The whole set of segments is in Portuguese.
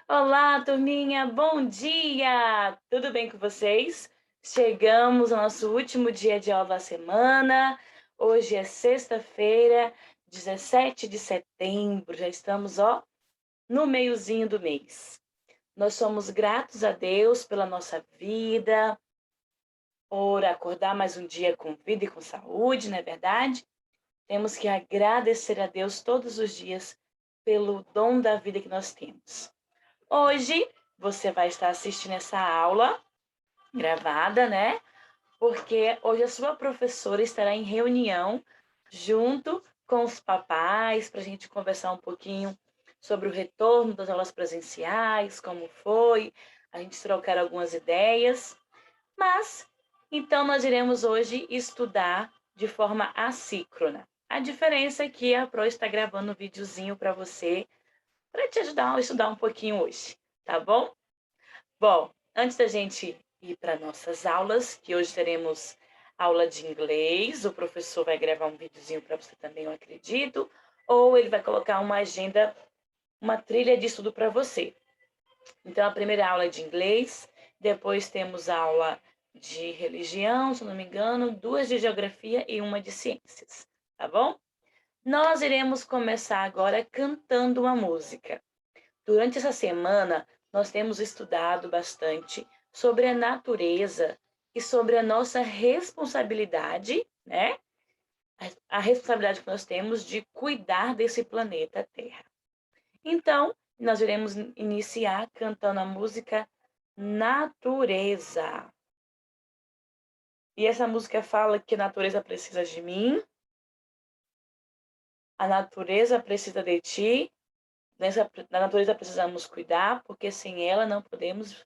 Olá, turminha, bom dia! Tudo bem com vocês? Chegamos ao nosso último dia de aula da semana. Hoje é sexta-feira, 17 de setembro. Já estamos, no meiozinho do mês. Nós somos gratos a Deus pela nossa vida, por acordar mais um dia com vida e com saúde, não é verdade? Temos que agradecer a Deus todos os dias pelo dom da vida que nós temos. Hoje você vai estar assistindo essa aula gravada, né? Porque hoje a sua professora estará em reunião junto com os papais para a gente conversar um pouquinho sobre o retorno das aulas presenciais, como foi, a gente trocar algumas ideias. Mas então nós iremos hoje estudar de forma assíncrona. A diferença é que a Pro está gravando um videozinho para você, para te ajudar a estudar um pouquinho hoje, tá bom? Bom, antes da gente ir para nossas aulas, que hoje teremos aula de inglês, o professor vai gravar um videozinho para você também, eu acredito, ou ele vai colocar uma agenda, uma trilha de estudo para você. Então, a primeira aula é de inglês, depois temos aula de religião, se não me engano, duas de geografia e uma de ciências, tá bom? Nós iremos começar agora cantando uma música. Durante essa semana, nós temos estudado bastante sobre a natureza e sobre a nossa responsabilidade, né? A responsabilidade que nós temos de cuidar desse planeta Terra. Então, nós iremos iniciar cantando a música Natureza. E essa música fala que a natureza precisa de mim, a natureza precisa de ti, da natureza precisamos cuidar, porque sem ela não podemos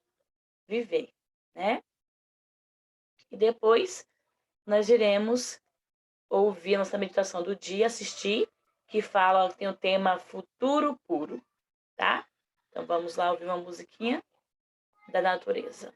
viver, né? E depois nós iremos ouvir a nossa meditação do dia, assistir, que fala, tem o tema Futuro Puro, tá? Então vamos lá ouvir uma musiquinha da natureza.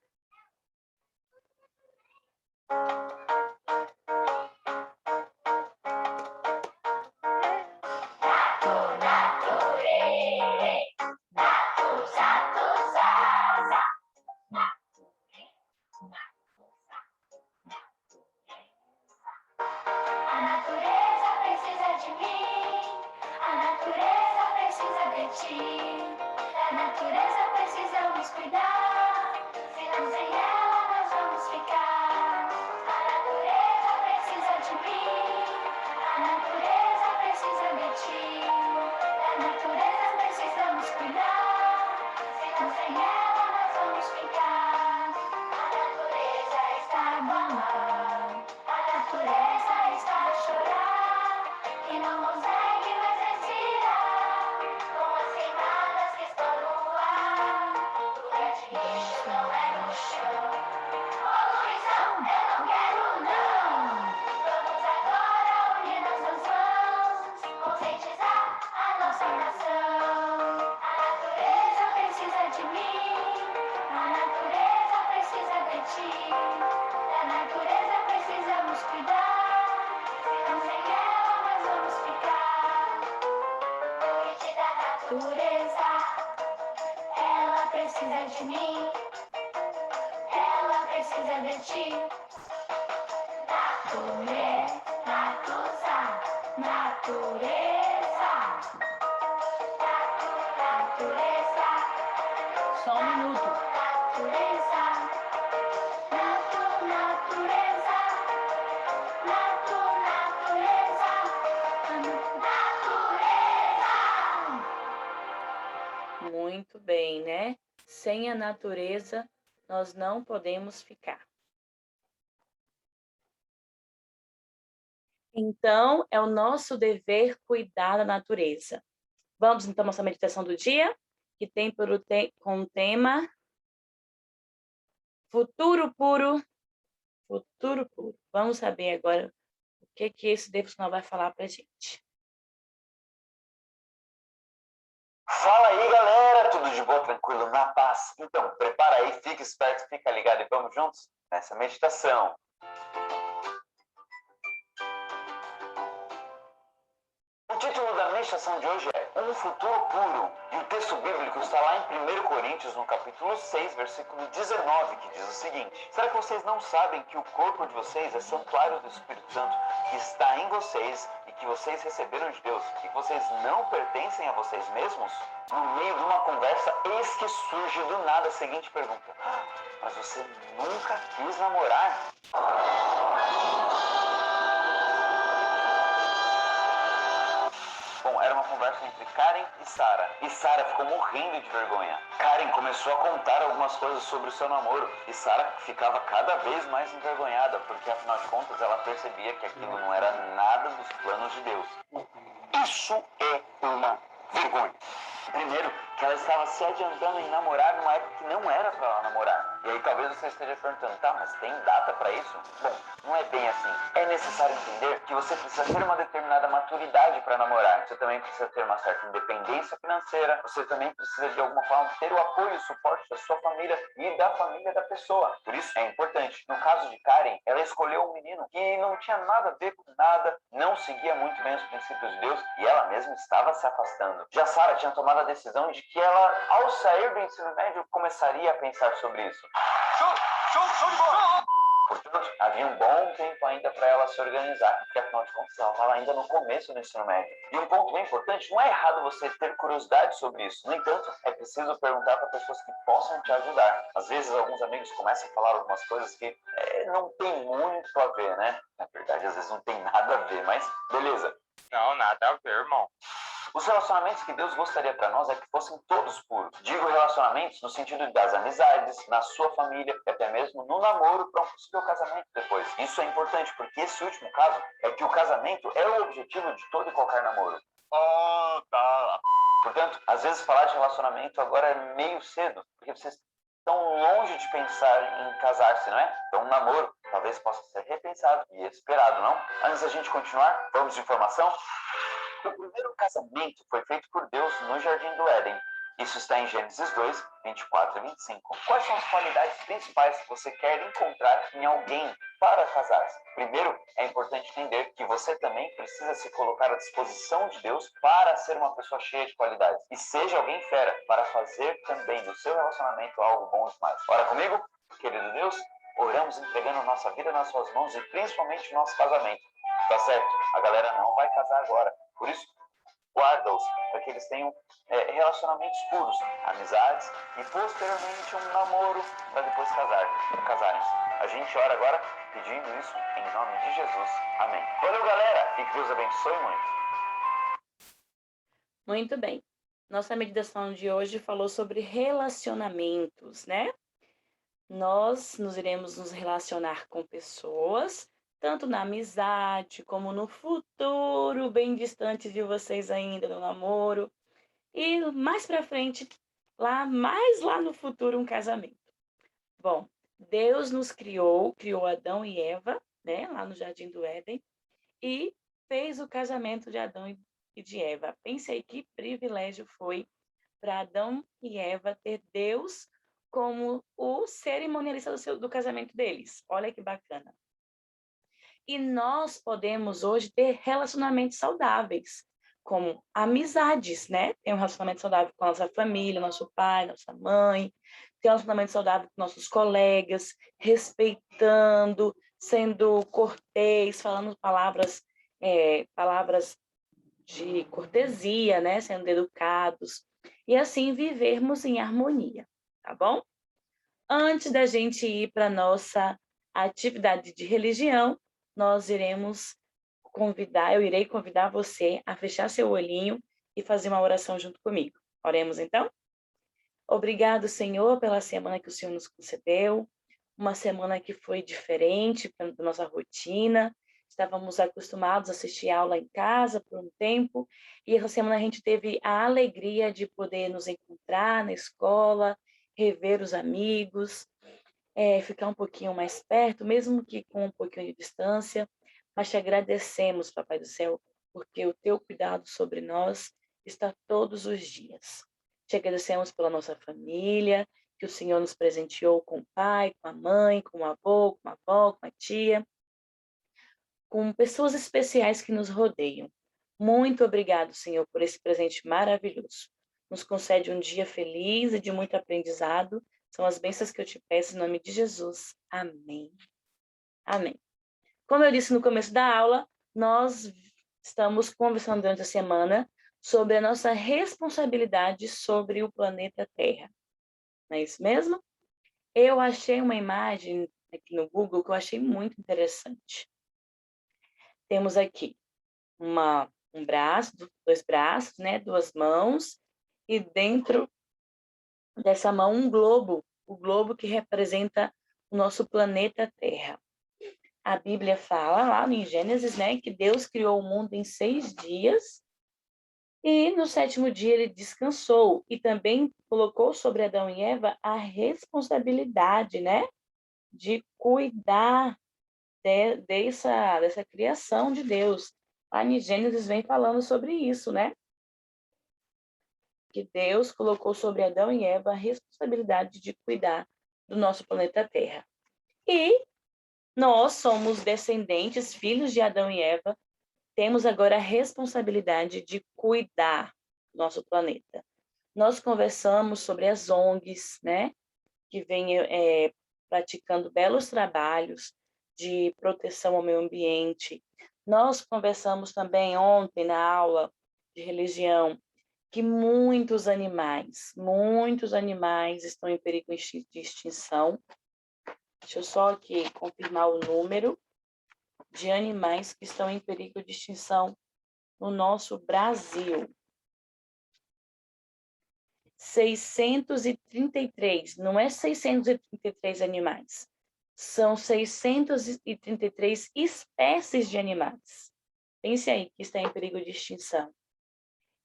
A natureza precisa de mim, a natureza precisa de ti. Da natureza precisamos cuidar, senão sem ela nós vamos ficar. A natureza precisa de mim, a natureza precisa de ti. Da natureza precisamos cuidar, senão sem ela nós vamos ficar. A natureza está mal, a natureza está a chorar e não consegue mais respirar. Com as queimadas que estão no ar, lugar de lixo não é no chão. Poluição eu não quero não. Vamos agora unir nossas mãos, conscientizar a nossa nação. A natureza precisa de mim, a natureza precisa de ti. Da natureza precisamos cuidar, senão sem ela nós vamos ficar. Cuide da natureza, ela precisa de mim, ela precisa de ti. Natureza, natureza, natureza, Só um minuto. natureza, natureza, natureza, natureza. Muito bem, né? Sem a natureza, nós não podemos ficar. Então, é o nosso dever cuidar da natureza. Vamos então à nossa meditação do dia, que tem com o tema Futuro Puro, Futuro Puro. Vamos saber agora o que esse devocional vai falar para a gente. Fala aí, galera! Tudo de bom, tranquilo, na paz? Então, prepara aí, fica esperto, fica ligado e vamos juntos nessa meditação. O O título da meditação de hoje é Um Futuro Puro. E o texto bíblico está lá em 1 Coríntios, no capítulo 6, versículo 19, que diz o seguinte: será que vocês não sabem que o corpo de vocês é santuário do Espírito Santo que está em vocês e que vocês receberam de Deus e que vocês não pertencem a vocês mesmos? No meio de uma conversa, eis que surge do nada a seguinte pergunta: mas você nunca quis namorar? Bom, era uma conversa entre Karen e Sara. E Sara ficou morrendo de vergonha. Karen começou a contar algumas coisas sobre o seu namoro. E Sara ficava cada vez mais envergonhada, porque afinal de contas ela percebia que aquilo não era nada dos planos de Deus. Isso é uma vergonha. Primeiro, que ela estava se adiantando em namorar numa época que não era para ela namorar. E aí talvez você esteja perguntando, tá, mas tem data para isso? Bom, não é bem assim. É necessário entender que você precisa ter uma determinada maturidade para namorar. Você também precisa ter uma certa independência financeira. Você também precisa, de alguma forma, ter o apoio e o suporte da sua família e da família da pessoa. Por isso é importante. No caso de Karen, ela escolheu um menino que não tinha nada a ver com nada, não seguia muito bem os princípios de Deus e ela mesma estava se afastando. Já Sara tinha tomado a decisão de que ela, ao sair do ensino médio, começaria a pensar sobre isso. Show de bola! Portanto, havia um bom tempo ainda para ela se organizar, porque afinal de contas ela estava ainda no começo do ensino médio. E um ponto bem importante, não é errado você ter curiosidade sobre isso. No entanto, é preciso perguntar para pessoas que possam te ajudar. Às vezes alguns amigos começam a falar algumas coisas que não tem muito a ver, né? Na verdade, às vezes não tem nada a ver, mas beleza. Não, nada a ver, irmão. Os relacionamentos que Deus gostaria para nós é que fossem todos puros. Digo relacionamentos no sentido das amizades, na sua família e até mesmo no namoro para um possível casamento depois. Isso é importante porque esse último caso é que o casamento é o objetivo de todo e qualquer namoro. Oh, tá. Portanto, às vezes falar de relacionamento agora é meio cedo, porque vocês estão longe de pensar em casar-se, não é? Então um namoro talvez possa ser repensado e esperado, não? Antes da gente continuar, vamos de informação? O primeiro casamento foi feito por Deus no Jardim do Éden. Isso está em Gênesis 2, 24 e 25. Quais são as qualidades principais que você quer encontrar em alguém para casar-se? Primeiro, é importante entender que você também precisa se colocar à disposição de Deus para ser uma pessoa cheia de qualidades. E seja alguém fera para fazer também do seu relacionamento algo bom demais. Ora comigo, querido Deus, oramos entregando nossa vida nas suas mãos e principalmente o nosso casamento. Tá certo? A galera não vai casar agora. Por isso, guarda-os para que eles tenham relacionamentos puros, amizades e posteriormente um namoro para depois casarem-se. A gente ora agora pedindo isso em nome de Jesus. Amém. Valeu, galera, e que Deus abençoe muito. Muito bem. Nossa meditação de hoje falou sobre relacionamentos, né? Nós iremos nos relacionar com pessoas, tanto na amizade como no futuro, bem distante de vocês ainda no namoro, e mais para frente, mais lá no futuro, um casamento. Bom, Deus nos criou Adão e Eva, né, lá no Jardim do Éden, e fez o casamento de Adão e de Eva. Pensei que privilégio foi para Adão e Eva ter Deus como o cerimonialista do casamento deles. Olha que bacana. E nós podemos hoje ter relacionamentos saudáveis, como amizades, né? Ter um relacionamento saudável com a nossa família, nosso pai, nossa mãe, ter um relacionamento saudável com nossos colegas, respeitando, sendo cortês, falando palavras de cortesia, né? Sendo educados, e assim vivermos em harmonia, tá bom? Antes da gente ir para a nossa atividade de religião, eu irei convidar você a fechar seu olhinho e fazer uma oração junto comigo. Oremos então? Obrigado, Senhor, pela semana que o Senhor nos concedeu, uma semana que foi diferente da nossa rotina. Estávamos acostumados a assistir aula em casa por um tempo, e essa semana a gente teve a alegria de poder nos encontrar na escola, rever os amigos, ficar um pouquinho mais perto, mesmo que com um pouquinho de distância, mas te agradecemos, Papai do Céu, porque o teu cuidado sobre nós está todos os dias. Te agradecemos pela nossa família, que o Senhor nos presenteou com o pai, com a mãe, com o avô, com a avó, com a tia, com pessoas especiais que nos rodeiam. Muito obrigado, Senhor, por esse presente maravilhoso. Nos concede um dia feliz e de muito aprendizado. São as bênçãos que eu te peço em nome de Jesus. Amém. Amém. Como eu disse no começo da aula, nós estamos conversando durante a semana sobre a nossa responsabilidade sobre o planeta Terra. Não é isso mesmo? Eu achei uma imagem aqui no Google que eu achei muito interessante. Temos aqui um braço, dois braços, né? Duas mãos, e dentro dessa mão um globo, o globo que representa o nosso planeta Terra. A Bíblia fala lá em Gênesis, né, que Deus criou o mundo em 6 dias e no 7º dia ele descansou e também colocou sobre Adão e Eva a responsabilidade, né, de cuidar dessa criação de Deus. Lá em Gênesis vem falando sobre isso, né? Que Deus colocou sobre Adão e Eva a responsabilidade de cuidar do nosso planeta Terra. E nós somos descendentes, filhos de Adão e Eva, temos agora a responsabilidade de cuidar do nosso planeta. Nós conversamos sobre as ONGs, né, que vêm praticando belos trabalhos de proteção ao meio ambiente. Nós conversamos também ontem na aula de religião que muitos animais estão em perigo de extinção. Deixa eu só aqui confirmar o número de animais que estão em perigo de extinção no nosso Brasil. 633, não é 633 animais, são 633 espécies de animais. Pense aí que está em perigo de extinção.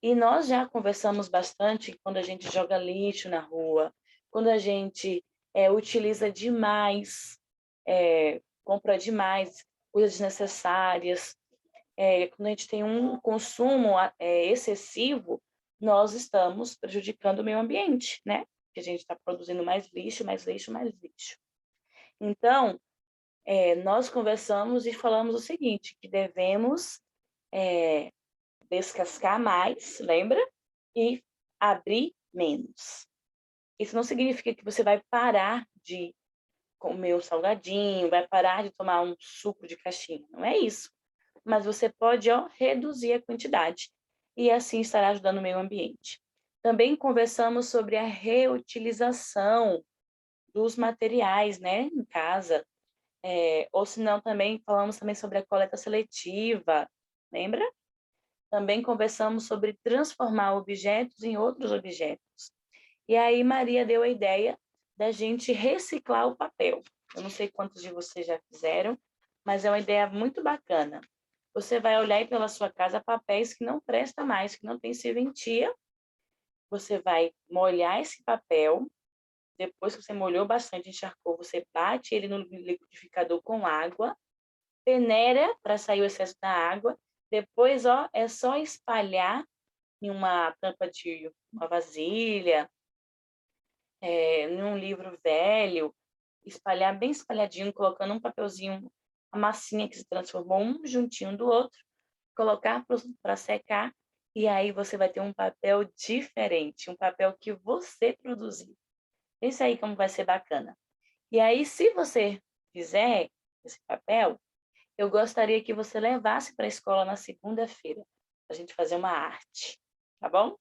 E nós já conversamos bastante quando a gente joga lixo na rua, quando a gente utiliza demais, compra demais coisas desnecessárias, quando a gente tem um consumo excessivo, nós estamos prejudicando o meio ambiente, né? Porque a gente está produzindo mais lixo, mais lixo, mais lixo. Então, nós conversamos e falamos o seguinte, que devemos descascar mais, lembra? E abrir menos. Isso não significa que você vai parar de comer um salgadinho, vai parar de tomar um suco de caixinha. Não é isso. Mas você pode reduzir a quantidade e assim estará ajudando o meio ambiente. Também conversamos sobre a reutilização dos materiais, né, em casa. Ou se não, também falamos também sobre a coleta seletiva, lembra? Também conversamos sobre transformar objetos em outros objetos. E aí Maria deu a ideia da gente reciclar o papel. Eu não sei quantos de vocês já fizeram, mas é uma ideia muito bacana. Você vai olhar aí pela sua casa papéis que não prestam mais, que não tem serventia. Você vai molhar esse papel. Depois que você molhou bastante, encharcou, você bate ele no liquidificador com água, peneira para sair o excesso da água. Depois, é só espalhar em uma tampa de uma vasilha, em um livro velho, espalhar bem espalhadinho, colocando um papelzinho, a massinha que se transformou um juntinho do outro, colocar para secar, e aí você vai ter um papel diferente, um papel que você produziu. Pensa aí como vai ser bacana. E aí, se você fizer esse papel, eu gostaria que você levasse para a escola na segunda-feira, para a gente fazer uma arte, tá bom?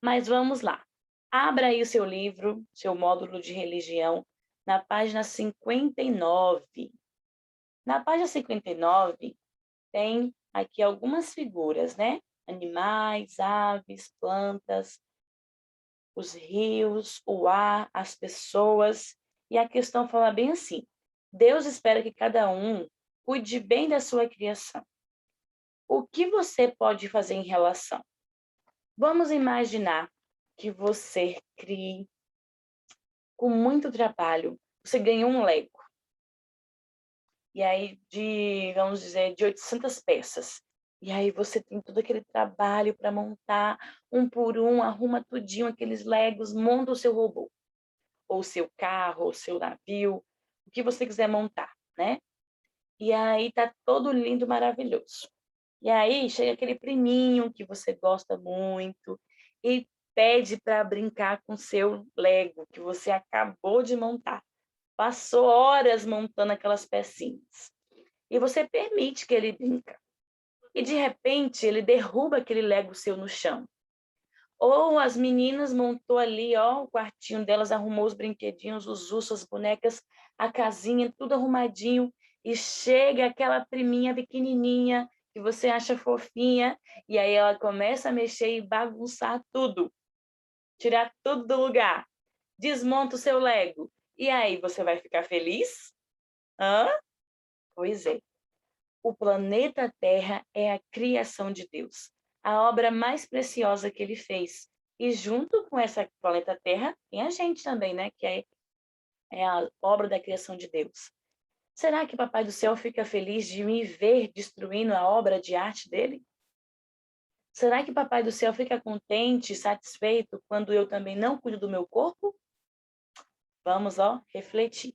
Mas vamos lá. Abra aí o seu livro, seu módulo de religião, na página 59. Na página 59, tem aqui algumas figuras, né? Animais, aves, plantas, os rios, o ar, as pessoas. E a questão fala bem assim: Deus espera que cada um cuide bem da sua criação. O que você pode fazer em relação? Vamos imaginar que você crie com muito trabalho. Você ganhou um Lego. E aí, vamos dizer, de 800 peças. E aí você tem todo aquele trabalho para montar um por um, arruma tudinho aqueles Legos, monta o seu robô. Ou o seu carro, ou o seu navio, o que você quiser montar, né? E aí tá todo lindo, maravilhoso. E aí chega aquele priminho que você gosta muito e pede para brincar com seu Lego que você acabou de montar. Passou horas montando aquelas pecinhas. E você permite que ele brinque. E de repente ele derruba aquele Lego seu no chão. Ou as meninas montou ali, ó, o quartinho delas, arrumou os brinquedinhos, os ursos, as bonecas, a casinha, tudo arrumadinho. E chega aquela priminha pequenininha que você acha fofinha, e aí ela começa a mexer e bagunçar tudo. Tirar tudo do lugar. Desmonta o seu Lego. E aí, você vai ficar feliz? Hã? Pois é. O planeta Terra é a criação de Deus, a obra mais preciosa que ele fez. E junto com essa planeta Terra, tem a gente também, né? Que é a obra da criação de Deus. Será que Papai do Céu fica feliz de me ver destruindo a obra de arte dele? Será que Papai do Céu fica contente, satisfeito, quando eu também não cuido do meu corpo? Vamos, ó, refletir.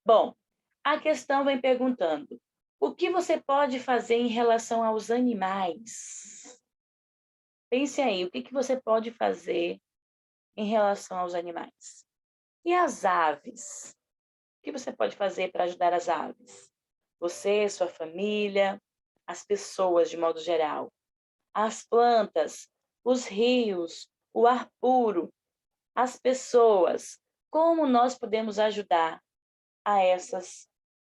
Bom, a questão vem perguntando: o que você pode fazer em relação aos animais? Pense aí, o que você pode fazer em relação aos animais? E as aves? O que você pode fazer para ajudar as aves? Você, sua família, as pessoas de modo geral, as plantas, os rios, o ar puro, as pessoas. Como nós podemos ajudar a essas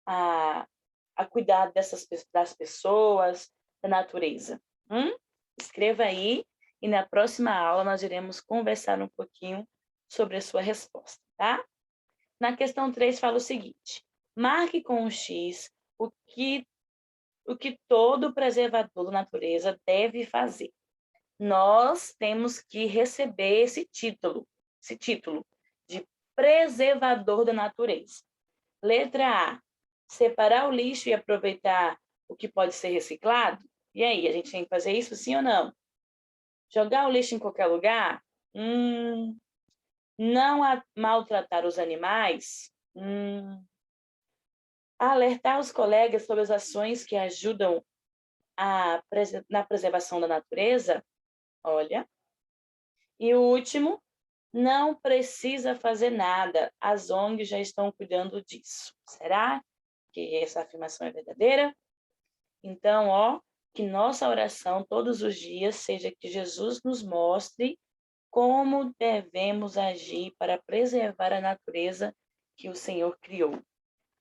a cuidar das pessoas, da natureza? Escreva aí e na próxima aula nós iremos conversar um pouquinho sobre a sua resposta, tá? Na questão 3 fala o seguinte: marque com um X o que todo preservador da natureza deve fazer. Nós temos que receber esse título de preservador da natureza. Letra A, separar o lixo e aproveitar o que pode ser reciclado? E aí, a gente tem que fazer isso sim ou não? Jogar o lixo em qualquer lugar? Não maltratar os animais? Alertar os colegas sobre as ações que ajudam na preservação da natureza? Olha. E o último, não precisa fazer nada. As ONGs já estão cuidando disso. Será que essa afirmação é verdadeira? Então, ó, que nossa oração todos os dias seja que Jesus nos mostre como devemos agir para preservar a natureza que o Senhor criou.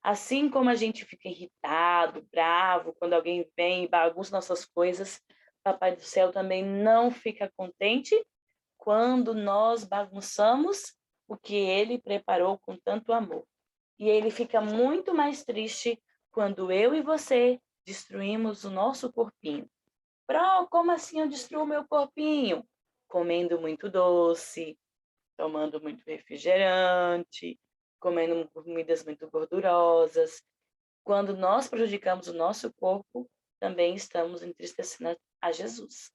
Assim como a gente fica irritado, bravo, quando alguém vem e bagunça nossas coisas, Papai do Céu também não fica contente quando nós bagunçamos o que Ele preparou com tanto amor. E Ele fica muito mais triste quando eu e você destruímos o nosso corpinho. Como assim eu destruo o meu corpinho? Comendo muito doce, tomando muito refrigerante, comendo comidas muito gordurosas. Quando nós prejudicamos o nosso corpo, também estamos entristecendo a Jesus.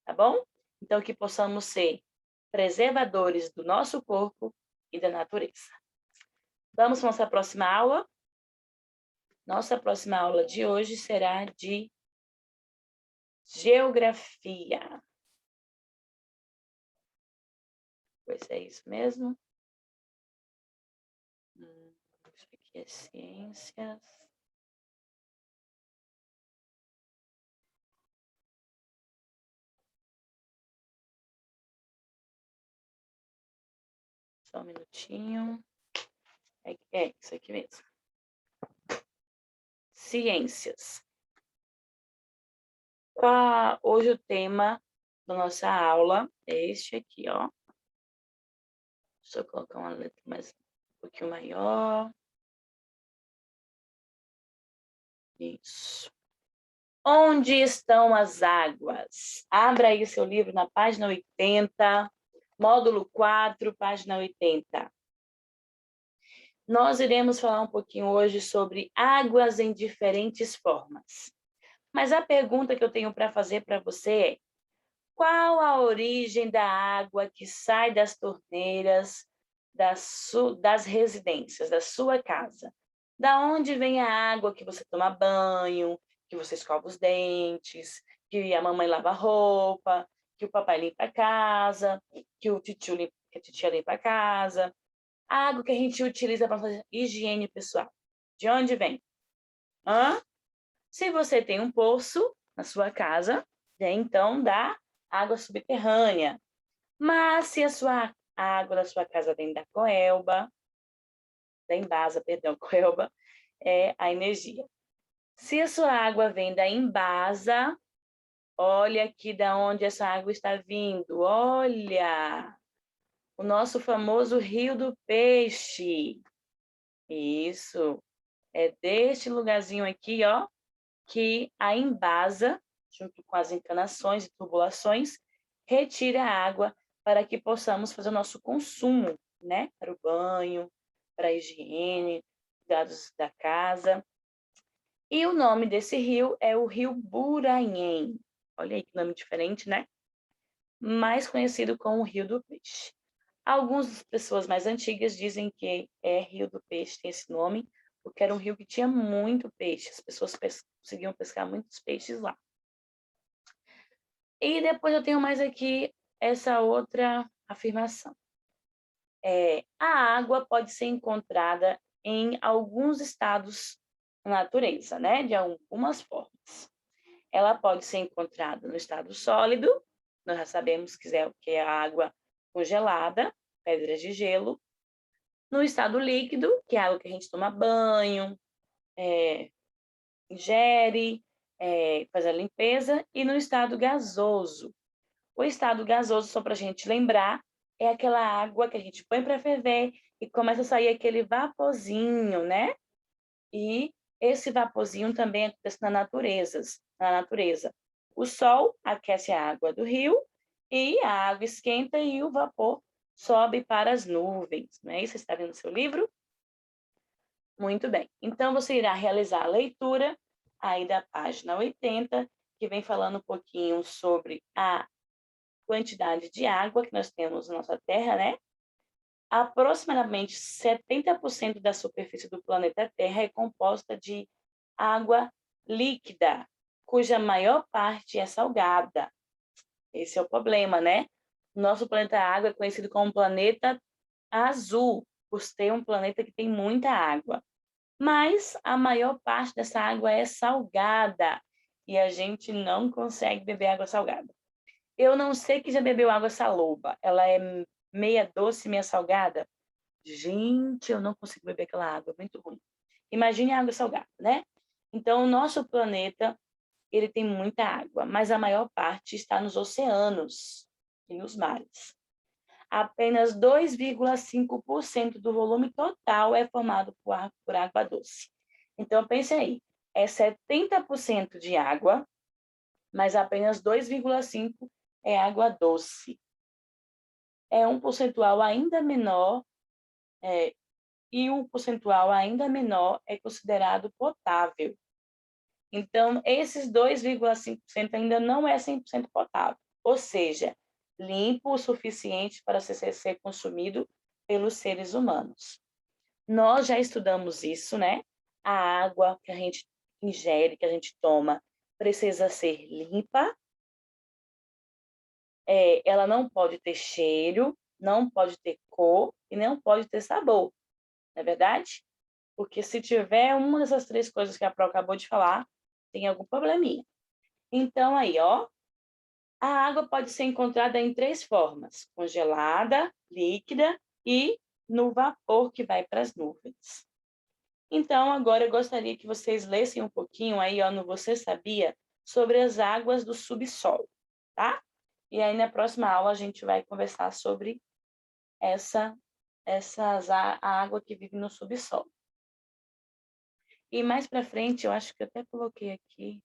Tá bom? Então, que possamos ser preservadores do nosso corpo e da natureza. Vamos para a nossa próxima aula? Nossa próxima aula de hoje será de geografia. Pois é isso mesmo. Isso aqui é ciências. Só um minutinho. É isso aqui mesmo. Ciências. Hoje o tema da nossa aula é este aqui, ó. Deixa eu colocar uma letra mais um pouquinho maior. Isso. Onde estão as águas? Abra aí seu livro na página 80, módulo 4, página 80. Nós iremos falar um pouquinho hoje sobre águas em diferentes formas. Mas a pergunta que eu tenho para fazer para você é: qual a origem da água que sai das torneiras das residências, da sua casa? Da onde vem a água que você toma banho, que você escova os dentes, que a mamãe lava a roupa, que o papai limpa a casa, que que a titia limpa a casa. A água que a gente utiliza para fazer higiene pessoal. De onde vem? Hã? Se você tem um poço na sua casa, então dá água subterrânea. Mas se a água da sua casa vem da Coelba, da Embasa, perdão, Coelba é a energia. Se a sua água vem da Embasa, olha aqui da onde essa água está vindo. Olha, o nosso famoso Rio do Peixe. Isso, é deste lugarzinho aqui, ó, que a Embasa, junto com as encanações e tubulações, retira a água para que possamos fazer o nosso consumo, né? Para o banho, para a higiene, cuidados da casa. E o nome desse rio é o Rio Buranhém. Olha aí que nome diferente, né? Mais conhecido como o Rio do Peixe. Algumas pessoas mais antigas dizem que é Rio do Peixe, tem esse nome, porque era um rio que tinha muito peixe. As pessoas conseguiam pescar muitos peixes lá. E depois eu tenho mais aqui essa outra afirmação. A água pode ser encontrada em alguns estados da natureza, né? De algumas formas. Ela pode ser encontrada no estado sólido, nós já sabemos que é a água congelada, pedras de gelo. No estado líquido, que é a água que a gente toma banho, ingere, faz a limpeza, e no estado gasoso. O estado gasoso, só para a gente lembrar, é aquela água que a gente põe para ferver e começa a sair aquele vaporzinho, né? E esse vaporzinho também acontece na natureza. O sol aquece a água do rio e a água esquenta e o vapor sobe para as nuvens. Não é isso? Você está vendo no seu livro? Muito bem. Então, você irá realizar a leitura aí da página 80, que vem falando um pouquinho sobre a quantidade de água que nós temos na nossa Terra, né? Aproximadamente 70% da superfície do planeta Terra é composta de água líquida, cuja maior parte é salgada. Esse é o problema, né? Nosso planeta Água é conhecido como planeta azul, por ser um planeta que tem muita água. Mas a maior parte dessa água é salgada e a gente não consegue beber água salgada. Eu não sei que já bebeu água saloba. Ela é meia doce, meia salgada. Gente, eu não consigo beber aquela água, é muito ruim. Imagine a água salgada, né? Então, o nosso planeta, ele tem muita água, mas a maior parte está nos oceanos e nos mares. Apenas 2,5% do volume total é formado por água doce. Então, pense aí, é 70% de água, mas apenas 2,5% é água doce. É um percentual ainda menor, e um percentual ainda menor é considerado potável. Então, esses 2,5% ainda não é 100% potável, ou seja, limpo o suficiente para ser consumido pelos seres humanos. Nós já estudamos isso, né? A água que a gente ingere, que a gente toma, precisa ser limpa. Ela não pode ter cheiro, não pode ter cor e não pode ter sabor, não é verdade? Porque se tiver uma dessas três coisas que a Pro acabou de falar, tem algum probleminha. Então, aí, ó, a água pode ser encontrada em três formas: congelada, líquida e no vapor que vai para as nuvens. Então, agora eu gostaria que vocês lessem um pouquinho aí, ó, no Você Sabia, sobre as águas do subsolo, tá? E aí, na próxima aula, a gente vai conversar sobre a água que vive no subsolo. E mais para frente, eu acho que eu até coloquei aqui,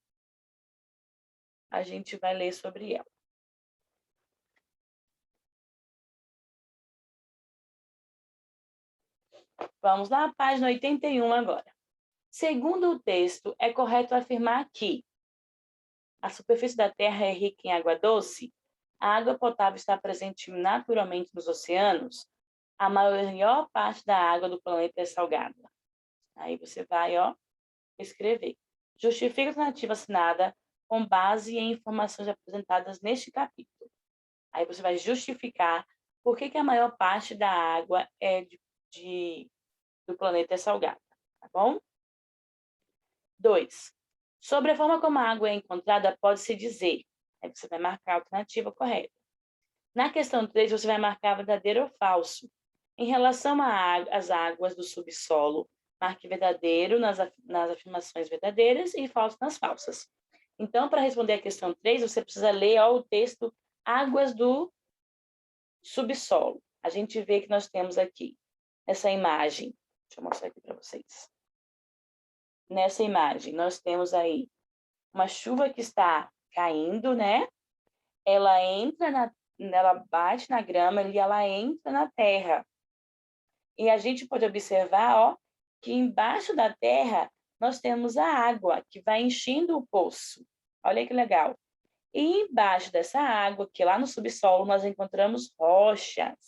a gente vai ler sobre ela. Vamos lá, página 81 agora. Segundo o texto, é correto afirmar que a superfície da Terra é rica em água doce? A água potável está presente naturalmente nos oceanos? A maior parte da água do planeta é salgada. Aí você vai, ó, escrever. Justifica a alternativa assinada com base em informações apresentadas neste capítulo. Aí você vai justificar por que a maior parte da água do planeta é salgada, tá bom? 2. Sobre a forma como a água é encontrada, pode-se dizer. Aí você vai marcar a alternativa correta. Na questão 3, você vai marcar verdadeiro ou falso. Em relação às águas do subsolo, marque verdadeiro nas afirmações verdadeiras e falso nas falsas. Então, para responder a questão 3, você precisa ler o texto águas do subsolo. A gente vê que nós temos aqui essa imagem. Deixa eu mostrar aqui para vocês. Nessa imagem, nós temos aí uma chuva que está caindo, né? Ela bate na grama e ela entra na terra. E a gente pode observar, ó, que embaixo da terra nós temos a água que vai enchendo o poço. Olha que legal. E embaixo dessa água, que lá no subsolo, nós encontramos rochas.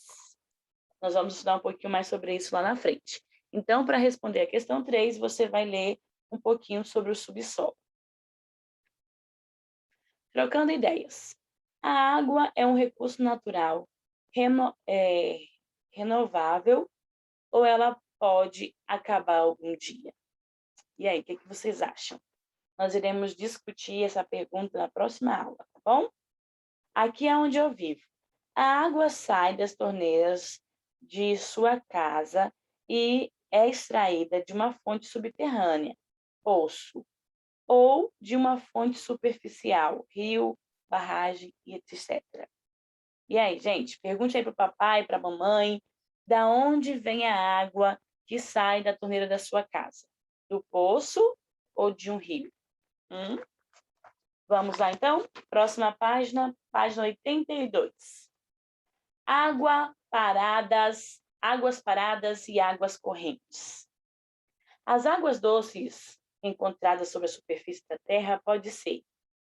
Nós vamos estudar um pouquinho mais sobre isso lá na frente. Então, para responder a questão 3, você vai ler um pouquinho sobre o subsolo. Trocando ideias. A água é um recurso natural, renovável, ou ela pode acabar algum dia? E aí, o que vocês acham? Nós iremos discutir essa pergunta na próxima aula, tá bom? Aqui é onde eu vivo. A água sai das torneiras de sua casa e é extraída de uma fonte subterrânea, poço, ou de uma fonte superficial, rio, barragem e etc. E aí, gente, pergunte aí para o papai, para a mamãe, da onde vem a água que sai da torneira da sua casa? Do poço ou de um rio? Vamos lá, então? Próxima página, página 82. Águas paradas e águas correntes. As águas doces encontradas sobre a superfície da Terra podem ser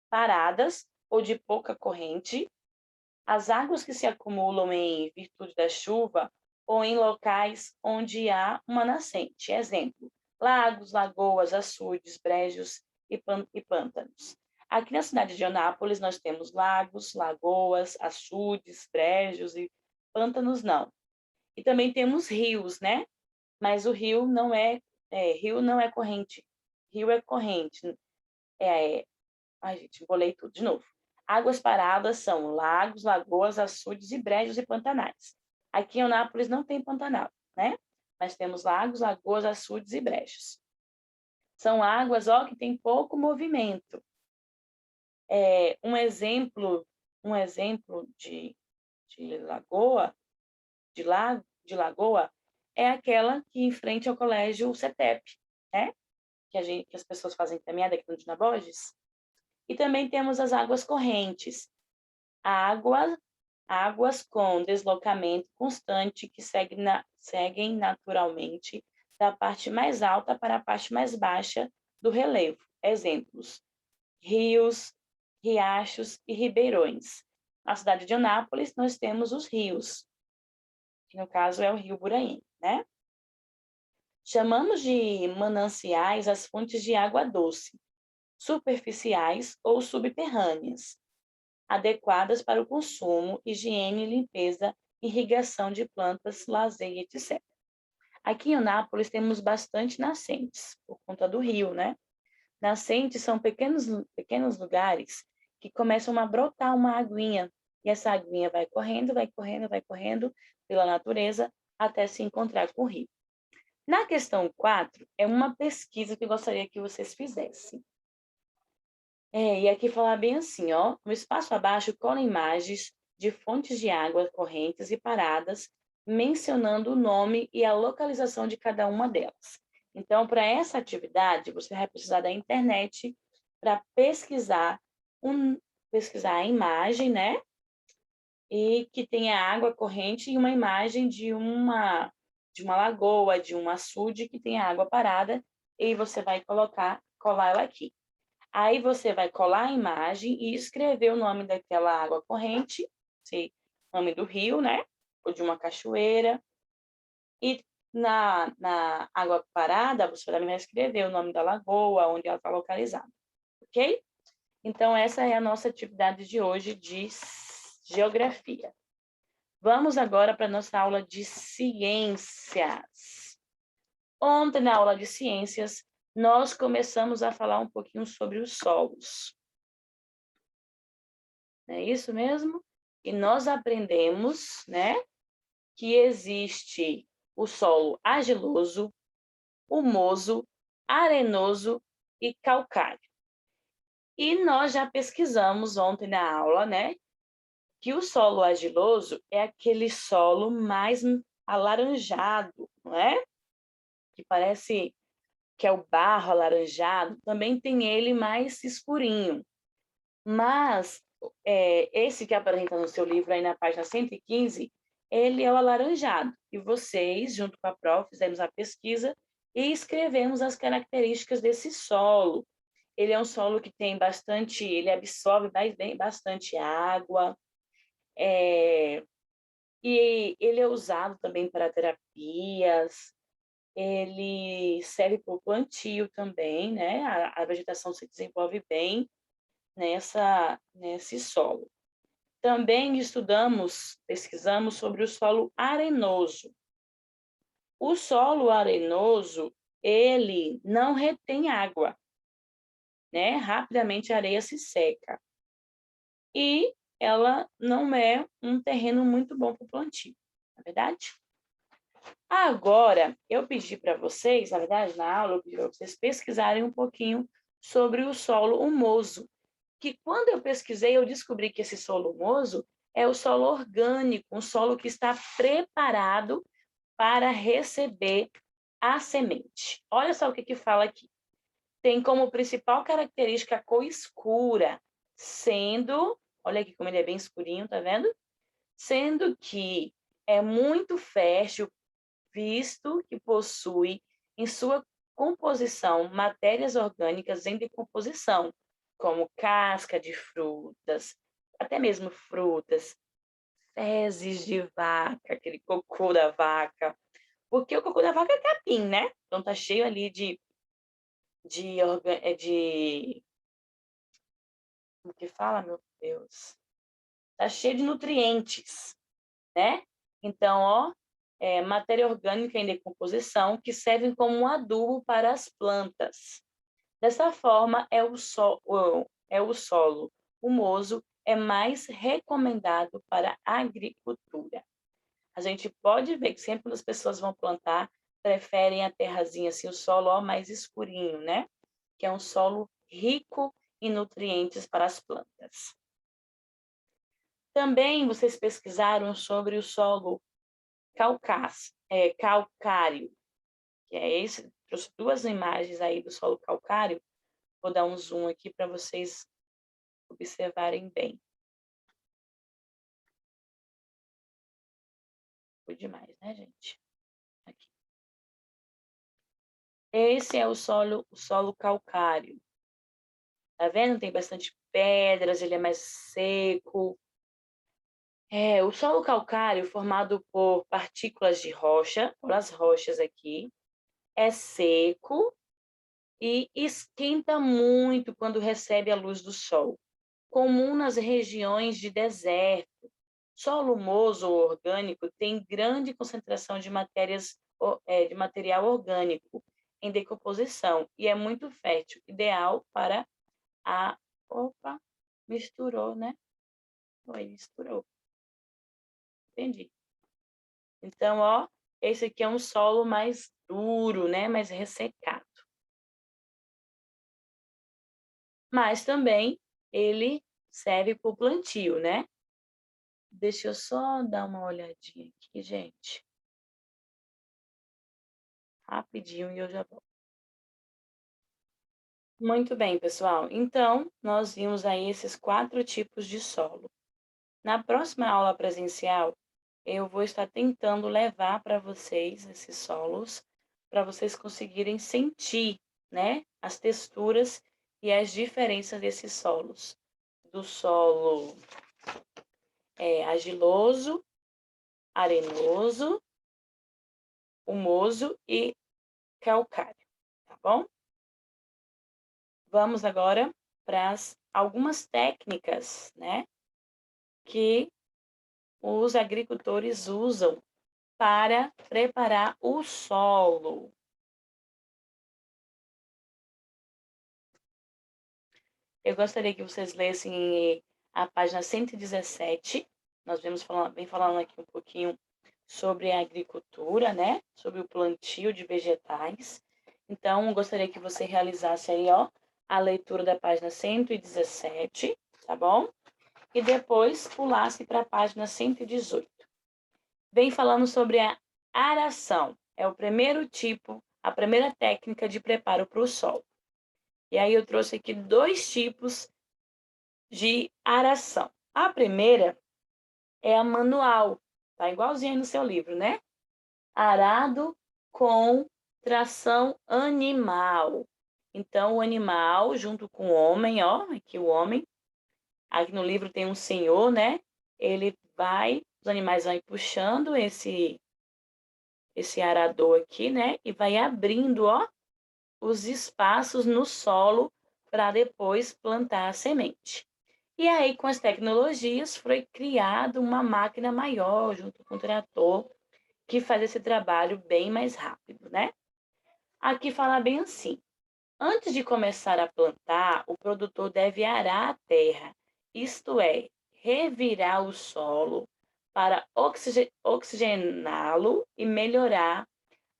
paradas ou de pouca corrente, as águas que se acumulam em virtude da chuva ou em locais onde há uma nascente. Exemplo, lagos, lagoas, açudes, brejos e pântanos. Aqui na cidade de Anápolis nós temos lagos, lagoas, açudes, brejos e pântanos não. E também temos rios, né? Mas o rio não é corrente. Rio é corrente. Ai, gente, embolei tudo de novo. Águas paradas são lagos, lagoas, açudes e brejos e pantanais. Aqui em Anápolis não tem pantanal, né? Mas temos lagos, lagoas, açudes e brejos. São águas, ó, que tem pouco movimento. Um exemplo de lagoa é aquela que em frente ao colégio CETEP, né? Que as pessoas fazem caminhada aqui no Dina Borges. E também temos as águas correntes, águas com deslocamento constante que seguem naturalmente da parte mais alta para a parte mais baixa do relevo. Exemplos, rios, riachos e ribeirões. Na cidade de Anápolis, nós temos os rios, que no caso é o rio Buraim, né? Chamamos de mananciais as fontes de água doce, superficiais ou subterrâneas, adequadas para o consumo, higiene, limpeza, irrigação de plantas, lazer, etc. Aqui em Anápolis temos bastante nascentes, por conta do rio, né? Nascentes são pequenos lugares que começam a brotar uma aguinha, e essa aguinha vai correndo pela natureza até se encontrar com o rio. Na questão 4, é uma pesquisa que eu gostaria que vocês fizessem. E aqui falar bem assim, ó, no espaço abaixo cola imagens de fontes de água correntes e paradas, mencionando o nome e a localização de cada uma delas. Então, para essa atividade, você vai precisar da internet para pesquisar a imagem, né? E que tenha água corrente e uma imagem de uma lagoa, de um açude que tenha água parada, e você vai colar ela aqui. Aí você vai colar a imagem e escrever o nome daquela água corrente, o nome do rio, né? Ou de uma cachoeira. E na água parada, você também vai escrever o nome da lagoa, onde ela está localizada. Ok? Então, essa é a nossa atividade de hoje de geografia. Vamos agora para a nossa aula de ciências. Ontem, na aula de ciências, nós começamos a falar um pouquinho sobre os solos. Não é isso mesmo? E nós aprendemos, né, que existe o solo argiloso, humoso, arenoso e calcário. E nós já pesquisamos ontem na aula, né, que o solo argiloso é aquele solo mais alaranjado, não é? Que parece que é o barro alaranjado, também tem ele mais escurinho. Mas esse que apresenta no seu livro, aí na página 115, ele é o alaranjado. E vocês, junto com a prof, fizemos a pesquisa e escrevemos as características desse solo. Ele é um solo que tem bastante, ele absorve bastante água, e ele é usado também para terapias, ele serve para o plantio também, né? A vegetação se desenvolve bem nesse solo. Também pesquisamos sobre o solo arenoso. O solo arenoso, ele não retém água, né? Rapidamente a areia se seca. E ela não é um terreno muito bom para o plantio, não é verdade? Agora, eu pedi para vocês, na verdade, na aula, eu pedi para vocês pesquisarem um pouquinho sobre o solo humoso, que quando eu pesquisei, eu descobri que esse solo humoso é o solo orgânico, um solo que está preparado para receber a semente. Olha só o que fala aqui. Tem como principal característica a cor escura, sendo, olha aqui como ele é bem escurinho, tá vendo? Sendo que é muito fértil, visto que possui em sua composição matérias orgânicas em decomposição, como casca de frutas, até mesmo frutas, fezes de vaca, aquele cocô da vaca, porque o cocô da vaca é capim, né? Então tá cheio ali de como que fala, meu Deus? Tá cheio de nutrientes, né? Então, ó, matéria orgânica em decomposição que servem como um adubo para as plantas. Dessa forma, o solo humoso é mais recomendado para a agricultura. A gente pode ver que sempre quando as pessoas vão plantar, preferem a terrazinha assim, o solo ó, mais escurinho, né? Que é um solo rico em nutrientes para as plantas. Também vocês pesquisaram sobre o solo calcário, que é esse. Trouxe duas imagens aí do solo calcário. Vou dar um zoom aqui para vocês observarem bem. Foi demais, né, gente? Aqui. Esse é o solo calcário. Tá vendo? Tem bastante pedras, ele é mais seco. O solo calcário, formado por partículas de rocha, olha as rochas aqui, é seco e esquenta muito quando recebe a luz do sol. Comum nas regiões de deserto. Solo humoso ou orgânico tem grande concentração de material orgânico em decomposição e é muito fértil, ideal para a... Opa, misturou, né? Oi, misturou. Entendi. Então, ó, esse aqui é um solo mais duro, né? Mais ressecado. Mas também ele serve para o plantio, né? Deixa eu só dar uma olhadinha aqui, gente. Rapidinho e eu já volto. Muito bem, pessoal. Então, nós vimos aí esses 4 tipos de solo. Na próxima aula presencial, eu vou estar tentando levar para vocês esses solos, para vocês conseguirem sentir, né, as texturas e as diferenças desses solos. Do solo argiloso, arenoso, humoso e calcário, tá bom? Vamos agora para as algumas técnicas, né, que os agricultores usam para preparar o solo. Eu gostaria que vocês lessem a página 117. Nós vem falando aqui um pouquinho sobre a agricultura, né? Sobre o plantio de vegetais. Então, eu gostaria que você realizasse aí, ó, a leitura da página 117, tá bom? E depois pulasse para a página 118. Vem falando sobre a aração. É o primeiro tipo, a primeira técnica de preparo para o solo. E aí eu trouxe aqui 2 tipos de aração. A primeira é a manual, tá igualzinho aí no seu livro, né? Arado com tração animal. Então, o animal, junto com o homem, ó, aqui o homem, aqui no livro tem um senhor, né? Os animais vão puxando esse arador aqui, né? E vai abrindo, ó, os espaços no solo para depois plantar a semente. E aí, com as tecnologias, foi criada uma máquina maior, junto com o trator, que faz esse trabalho bem mais rápido, né? Aqui fala bem assim: antes de começar a plantar, o produtor deve arar a terra, isto é, revirar o solo para oxigená-lo e melhorar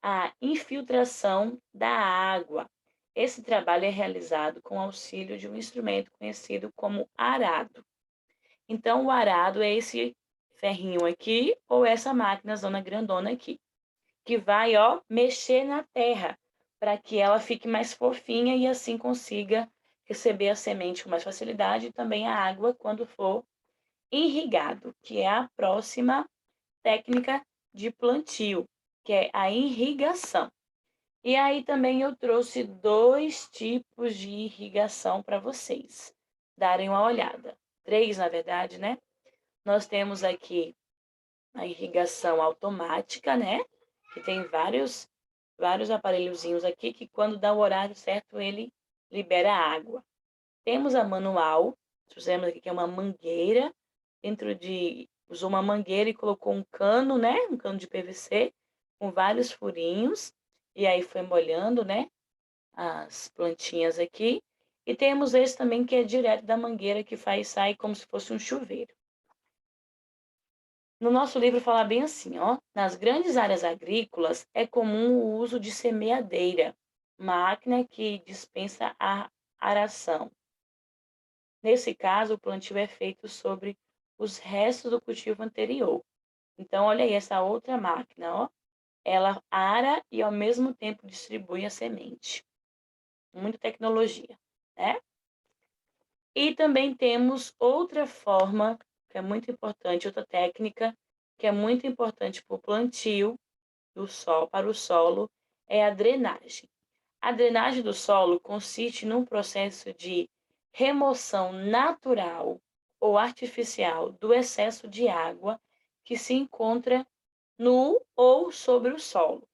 a infiltração da água. Esse trabalho é realizado com auxílio de um instrumento conhecido como arado. Então, o arado é esse ferrinho aqui ou essa máquina zona grandona aqui, que vai, ó, mexer na terra para que ela fique mais fofinha e assim consiga receber a semente com mais facilidade e também a água quando for irrigado, que é a próxima técnica de plantio, que é a irrigação. E aí também eu trouxe 2 tipos de irrigação para vocês darem uma olhada. 3, na verdade, né? Nós temos aqui a irrigação automática, né? Que tem vários aparelhozinhos aqui que quando dá o horário certo ele libera água. Temos a manual, trouxemos aqui que é uma mangueira, usou uma mangueira e colocou um cano, né? Um cano de PVC com vários furinhos e aí foi molhando, né? As plantinhas aqui. E temos esse também que é direto da mangueira que sai como se fosse um chuveiro. No nosso livro fala bem assim, ó: nas grandes áreas agrícolas é comum o uso de semeadeira, máquina que dispensa a aração. Nesse caso, o plantio é feito sobre os restos do cultivo anterior. Então, olha aí essa outra máquina, ó. Ela ara e ao mesmo tempo distribui a semente. Muita tecnologia, né? E também temos outra forma, que é muito importante, outra técnica, que é muito importante para o plantio para o solo, é a drenagem. A drenagem do solo consiste num processo de remoção natural ou artificial do excesso de água que se encontra no ou sobre o solo.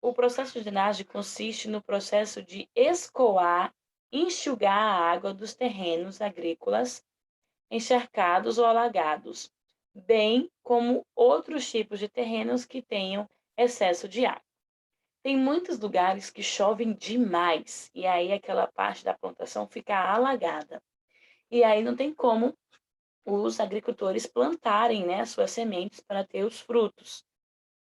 O processo de drenagem consiste no processo de escoar, enxugar a água dos terrenos agrícolas encharcados ou alagados, bem como outros tipos de terrenos que tenham excesso de água. Tem muitos lugares que chovem demais e aí aquela parte da plantação fica alagada. E aí não tem como os agricultores plantarem, né, suas sementes para ter os frutos,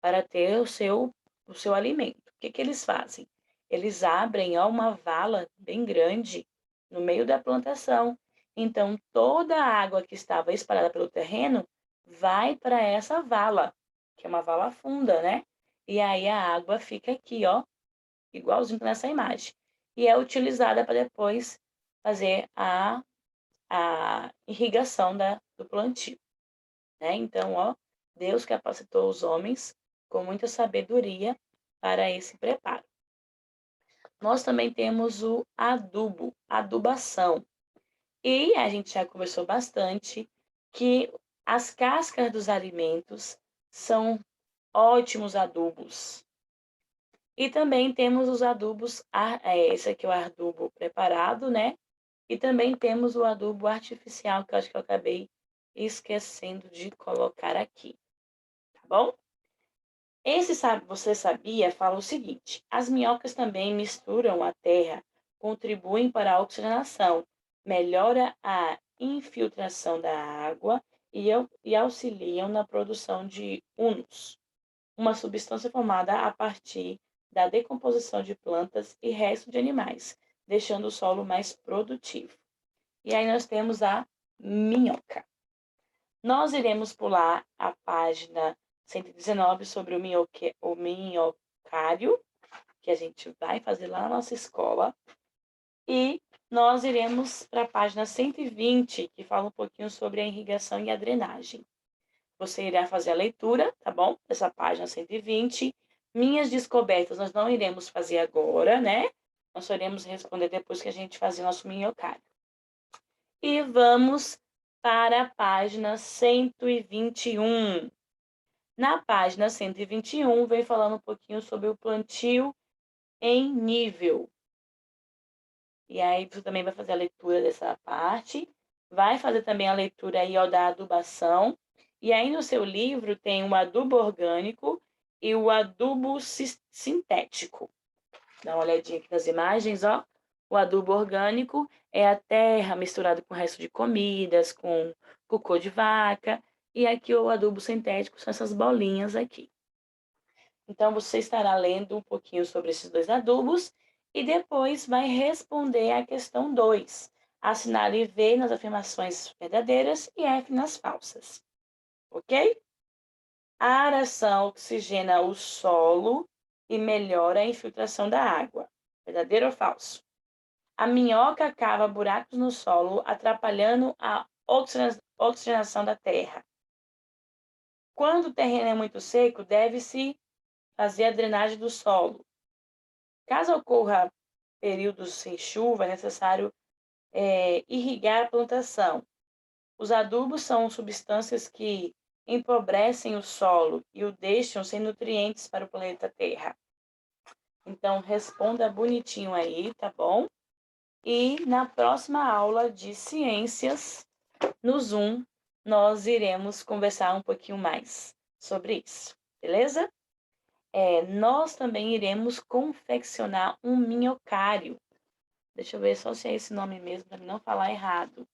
para ter o seu alimento. O que eles fazem? Eles abrem uma vala bem grande no meio da plantação. Então, toda a água que estava espalhada pelo terreno vai para essa vala, que é uma vala funda, né? E aí a água fica aqui, ó, igualzinho nessa imagem. E é utilizada para depois fazer a irrigação do plantio, né? Então, ó, Deus capacitou os homens com muita sabedoria para esse preparo. Nós também temos o adubo, adubação. E a gente já conversou bastante que as cascas dos alimentos são ótimos adubos. E também temos os adubos, esse aqui é o adubo preparado, né? E também temos o adubo artificial, que eu acho que eu acabei esquecendo de colocar aqui, tá bom? Você sabia, fala o seguinte: as minhocas também misturam a terra, contribuem para a oxigenação, melhora a infiltração da água e auxiliam na produção de humus, uma substância formada a partir da decomposição de plantas e restos de animais, deixando o solo mais produtivo. E aí nós temos a minhoca. Nós iremos pular a página 119 sobre o minhocário, que a gente vai fazer lá na nossa escola. E nós iremos para a página 120, que fala um pouquinho sobre a irrigação e a drenagem. Você irá fazer a leitura, tá bom? Dessa página 120. Minhas descobertas nós não iremos fazer agora, né? Nós só iremos responder depois que a gente fazer o nosso minhocário. E vamos para a página 121. Na página 121, vem falando um pouquinho sobre o plantio em nível. E aí você também vai fazer a leitura dessa parte. Vai fazer também a leitura aí, ó, da adubação. E aí no seu livro tem o adubo orgânico e o adubo sintético. Dá uma olhadinha aqui nas imagens, ó. O adubo orgânico é a terra misturada com o resto de comidas, com cocô de vaca. E aqui o adubo sintético são essas bolinhas aqui. Então, você estará lendo um pouquinho sobre esses dois adubos e depois vai responder a questão 2. Assinale V nas afirmações verdadeiras e F nas falsas. Ok? A aração oxigena o solo e melhora a infiltração da água. Verdadeiro ou falso? A minhoca cava buracos no solo, atrapalhando a oxigenação da terra. Quando o terreno é muito seco, deve-se fazer a drenagem do solo. Caso ocorra períodos sem chuva, é necessário irrigar a plantação. Os adubos são substâncias que empobrecem o solo e o deixam sem nutrientes para o planeta Terra. Então, responda bonitinho aí, tá bom? E na próxima aula de ciências, no Zoom, nós iremos conversar um pouquinho mais sobre isso, beleza? Nós também iremos confeccionar um minhocário. Deixa eu ver só se é esse nome mesmo, para não falar errado.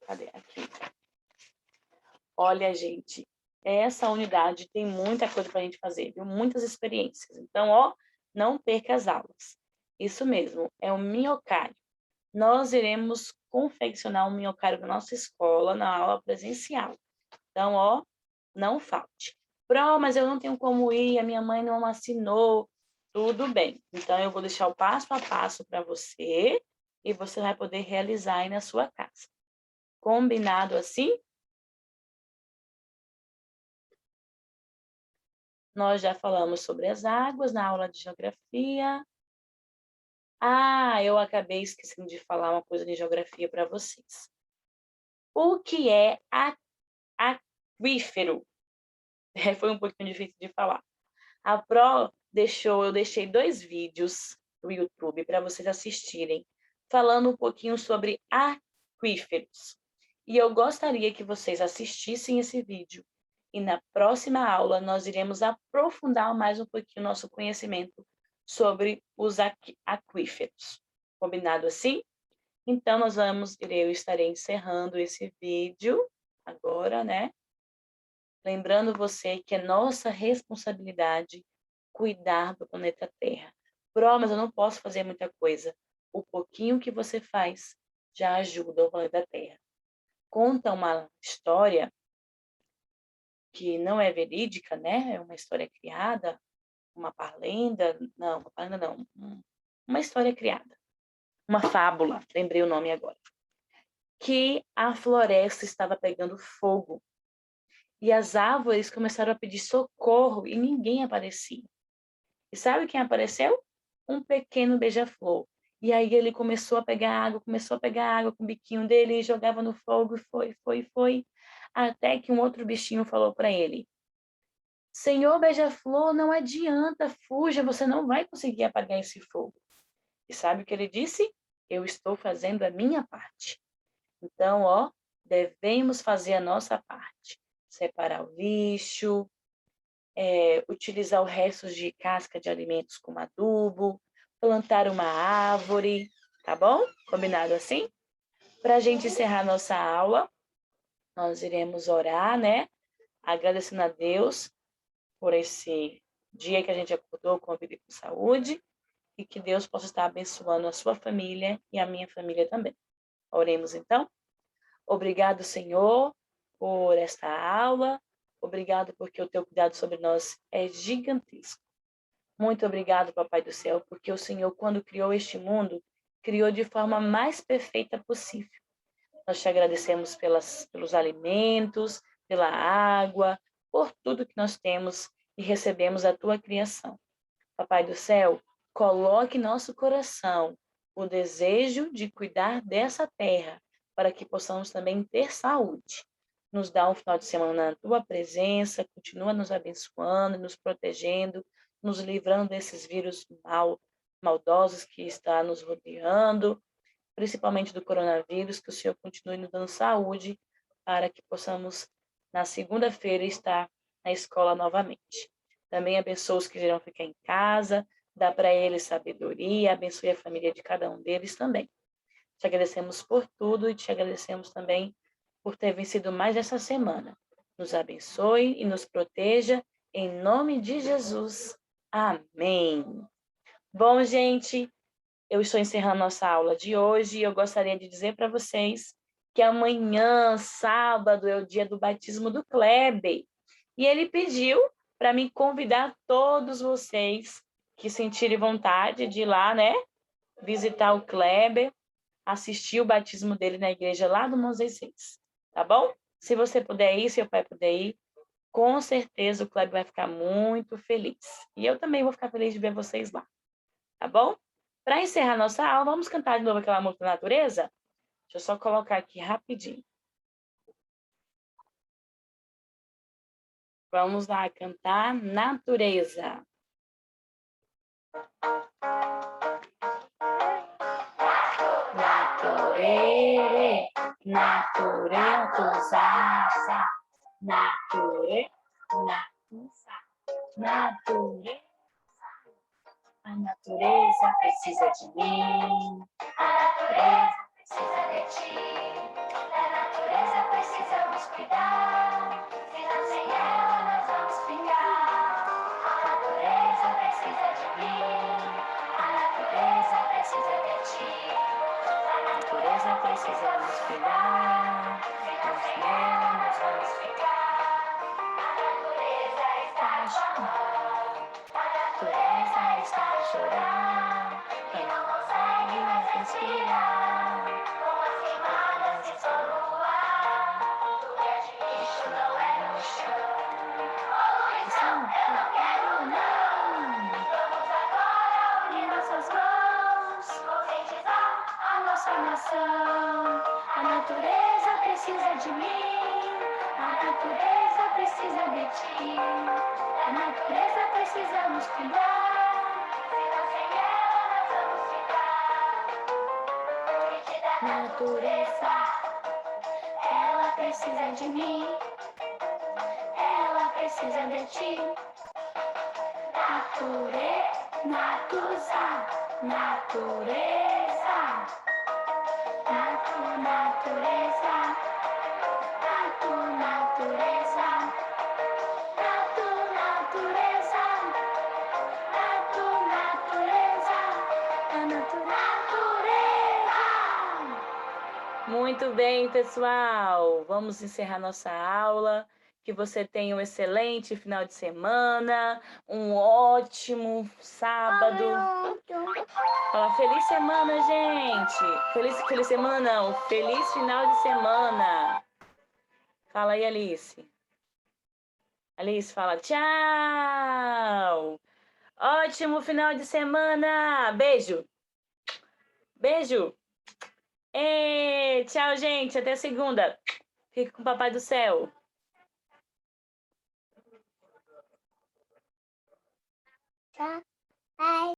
Cadê? Aqui. Olha, gente, essa unidade tem muita coisa para a gente fazer, viu? Muitas experiências. Então, ó, não perca as aulas. Isso mesmo, é o minhocário. Nós iremos confeccionar um minhocário na nossa escola, na aula presencial. Então, ó, não falte. Pro, mas eu não tenho como ir, a minha mãe não assinou. Tudo bem. Então, eu vou deixar o passo a passo para você e você vai poder realizar aí na sua casa. Combinado assim? Nós já falamos sobre as águas na aula de geografia. Ah, eu acabei esquecendo de falar uma coisa de geografia para vocês. O que é aquífero? Foi um pouquinho difícil de falar. A Pro eu deixei 2 vídeos no YouTube para vocês assistirem, falando um pouquinho sobre aquíferos. E eu gostaria que vocês assistissem esse vídeo. E na próxima aula nós iremos aprofundar mais um pouquinho o nosso conhecimento sobre os aquíferos. Combinado assim? Então eu estarei encerrando esse vídeo agora, né? Lembrando você que é nossa responsabilidade cuidar do planeta Terra. Mas eu não posso fazer muita coisa. O pouquinho que você faz já ajuda o planeta Terra. Conta uma história que não é verídica, né? É uma história criada, uma parlenda, não, uma história criada. Uma fábula, lembrei o nome agora. Que a floresta estava pegando fogo. E as árvores começaram a pedir socorro e ninguém aparecia. E sabe quem apareceu? Um pequeno beija-flor. E aí ele começou a pegar água com o biquinho dele e jogava no fogo, e foi. Até que um outro bichinho falou para ele: Senhor beija-flor, não adianta, fuja, você não vai conseguir apagar esse fogo. E sabe o que ele disse? Eu estou fazendo a minha parte. Então, ó, devemos fazer a nossa parte. Separar o lixo, utilizar o resto de casca de alimentos como adubo, plantar uma árvore, tá bom? Combinado assim? Para a gente encerrar nossa aula, nós iremos orar, né? Agradecendo a Deus por esse dia que a gente acordou com vida e com saúde e que Deus possa estar abençoando a sua família e a minha família também. Oremos então. Obrigado, Senhor, por esta aula. Obrigado porque o teu cuidado sobre nós é gigantesco. Muito obrigado, Papai do Céu, porque o Senhor, quando criou este mundo, criou de forma mais perfeita possível. Nós te agradecemos pelos alimentos, pela água, por tudo que nós temos e recebemos da tua criação. Papai do Céu, coloque em nosso coração o desejo de cuidar dessa terra, para que possamos também ter saúde. Nos dá um final de semana na tua presença, continua nos abençoando, nos protegendo, nos livrando desses vírus maldosos que está nos rodeando, principalmente do coronavírus, que o Senhor continue nos dando saúde para que possamos, na segunda-feira, estar na escola novamente. Também abençoa os que irão ficar em casa, dá para eles sabedoria, abençoe a família de cada um deles também. Te agradecemos por tudo e te agradecemos também por ter vencido mais essa semana. Nos abençoe e nos proteja, em nome de Jesus. Amém. Bom, gente, eu estou encerrando nossa aula de hoje e eu gostaria de dizer para vocês que amanhã, sábado, é o dia do batismo do Kleber. E ele pediu para me convidar todos vocês que sentirem vontade de ir lá, né? Visitar o Kleber, assistir o batismo dele na igreja lá do Mozesés, tá bom? Se você puder ir, se o pai puder ir, com certeza o Kleber vai ficar muito feliz. E eu também vou ficar feliz de ver vocês lá, tá bom? Para encerrar nossa aula, vamos cantar de novo aquela música da natureza? Deixa eu só colocar aqui rapidinho. Vamos lá cantar Natureza. Natureza, natureza, natureza, natureza. A natureza precisa de mim, a natureza precisa de ti, a natureza precisa nos cuidar, senão sem ela nós vamos ficar. A natureza precisa de mim, a natureza precisa de ti, a natureza precisa nos cuidar, senão sem ela nós vamos ficar. A natureza está chamando, a natureza está a chorar, e não consegue mais respirar. Com as queimadas e sol no ar, o lugar de lixo não é no chão. Poluição eu não quero não. Vamos agora unir nossas mãos, conscientizar a nossa nação. A natureza precisa de mim, a natureza precisa de ti, a natureza precisa nos cuidar, senão sem ela nós vamos ficar. Gente da natureza, ela precisa de mim, ela precisa de ti. Natureza, natureza, natureza, natureza, natureza, natureza, a natureza. Muito bem, pessoal. Vamos encerrar nossa aula. Que você tenha um excelente final de semana, um ótimo sábado. Fala, feliz semana, gente. Feliz semana não, feliz final de semana. Fala aí, Alice. Alice, fala tchau. Ótimo final de semana. Beijo. Beijo. Tchau, gente. Até segunda. Fique com o Papai do Céu. Tá. Bye.